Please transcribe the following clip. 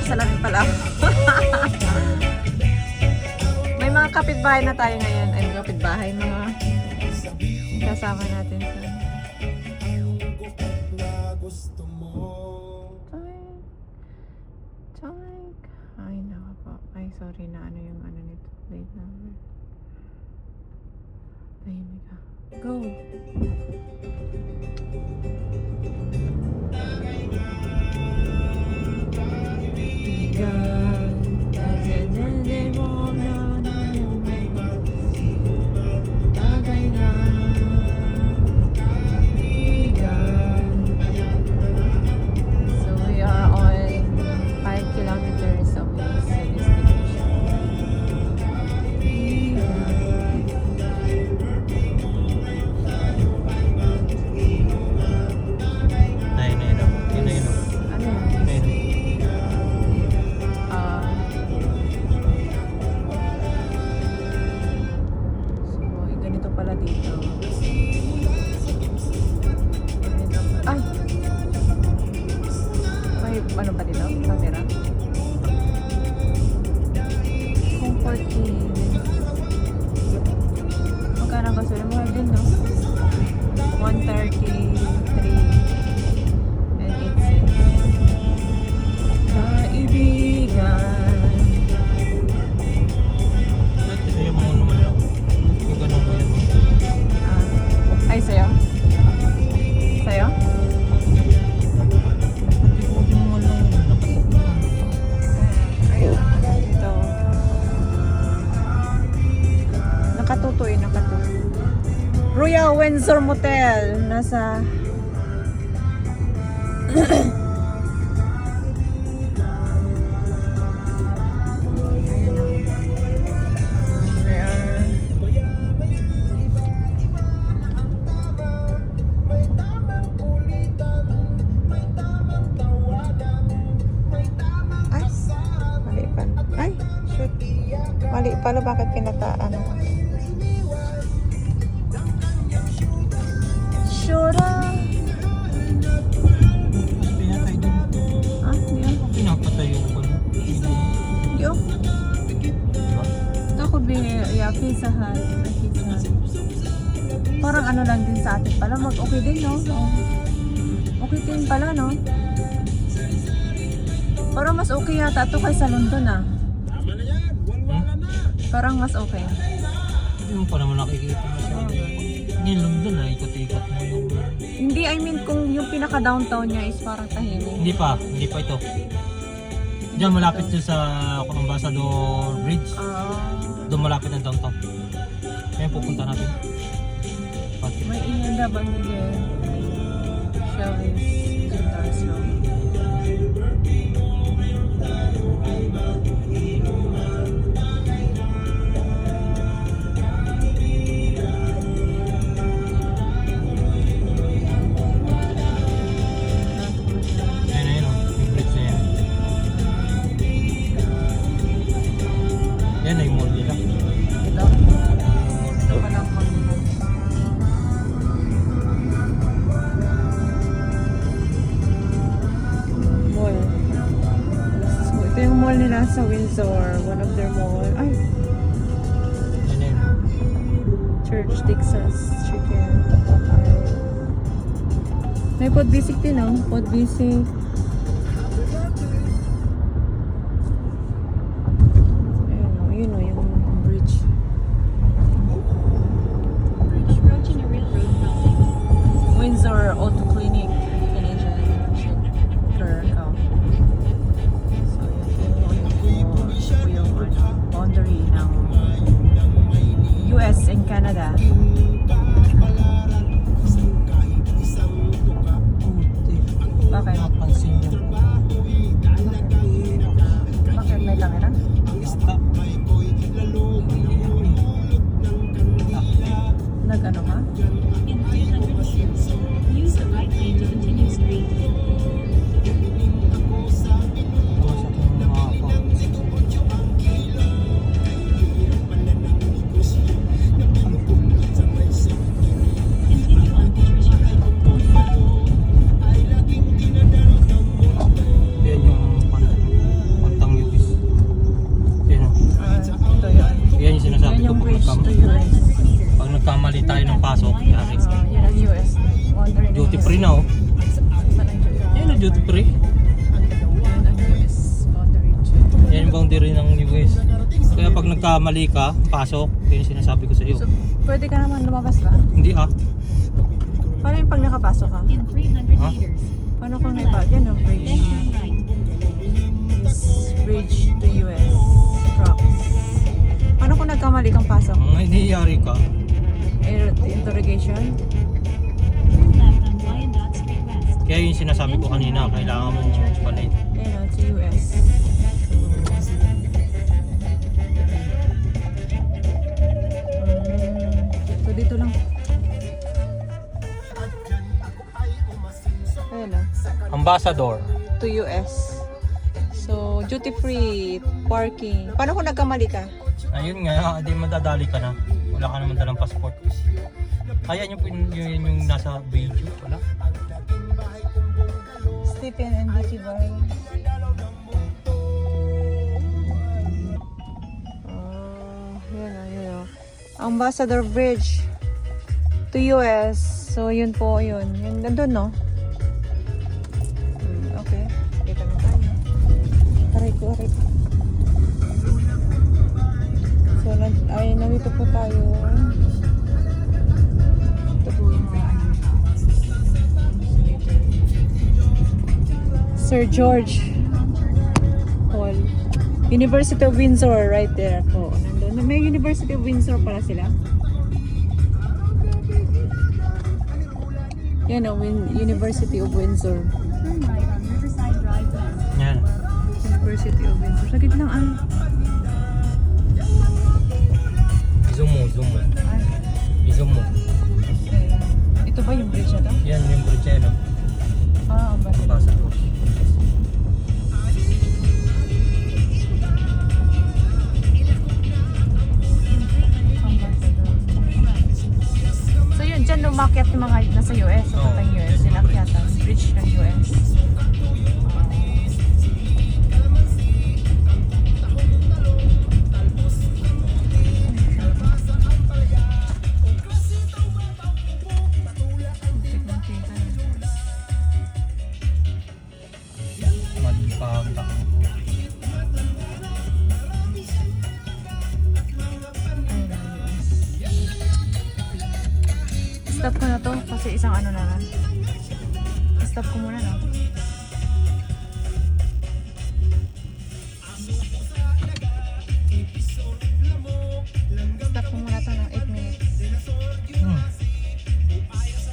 salamin pala ako. May mga kapitbahay na tayo ngayon. Ay, kapitbahay, mga kasama natin sa... Ay, naka po. Ay, sorry na ano yung ano nito. Plate number. Tahimik ka. Go! So we are on 5 kilometers away sa destination. Ano pa dito? Camera? Comfort key. Magkano ang gasolina? Mahal din, no? 133 and 8 cents. Kaibigan. Sa'yo mo naman lang. Yung ganun mo yan. Ay, sa'yo? Sa'yo? Nakatutoy. Royal Windsor Motel. Nasa... Ay, shoot. Mali pala, bakit pinataan? Shura. Pinatay din. Yan. Pinapatay yung ano. Yo. That could be, yeah, Pizza Hut. Parang ano lang din sa atin pala. Okay din, no? Okay din pala, no? Parang mas okay yata ito kaysa London, ah. Parang mas okay. Hindi mo pa naman nakikita masyado. Ngayon lang doon na ikot-ikot mo yung... Hindi, I mean kung yung pinaka-downtown niya is parang tahimik. Hindi pa ito. Diyan malapit dyan sa Ambassador Bridge. Doon malapit na downtown. Kaya pupunta natin. May inanda ba nila? Shelley's Gymnasium. Yan ay mall nila. Ito pa lang mall. So, ito yung mall nila sa Windsor. One of their mall. Ay! Yan. Church, Texas, Chicken. May Podbisic din, no? Podbisic. Yun o, yung bridge. Windsor Auto Clinic. Canadian Circle. So, yun yung boundary ng US and Canada. Bakit? Napansin niyo. Bakit may camera? Stop. Nag-ano ka? Use the right lane to continue straight. Continue on Patricia Road. nagkamali ka, pasok. Yun yung sinasabi ko sa iyo. So, pwede ka naman lumabas ba? Hindi ah. Paano yung pag nakapasok ka? In 300 Huh? meters. Paano kung naiba? Yan o, bridge. Then turn right. Yes, bridge to US. Trucks. Paano kung nagkamali kang pasok? Ang nangyayari ka, Interrogation? Turn left on Wyandotte Street West. kaya yung sinasabi ko kanina, kailangan mo panay. Ayun o, to US. So, dito lang. Ayun o. Ambassador. To US. So, duty free, parking. Paano kung nagkamali ka? Ayun nga, hindi madadali ka na. Wala ka naman dalang passport. Kaya yung nasa video, wala. Stephen and Vicky Bar. Yun o. Ambassador Bridge to US. So, yun po, yun. Yun, nandun, no? Okay. Dito na tayo. Aray ko. So, nandito po tayo. Ito po yung mga Sir George Hall. University of Windsor, right there po. Nandun. May University of Windsor pala sila. Yan o, University of Windsor. Turn right on Riverside Drive West. Yan. University of Windsor. Sagit lang ah. Zoom mo. Ay, I-zoom mo. okay. Ito ba yung bridge na to? Yan yung bridge ano. Ah, Ambassador. So yun, dyan lumakyat yung mga nasa US, sa Oo. US, sinakyatan, bridge ng US. Magpahanda. Stop ko na to kasi isang ano na lang. Stop ko muna na.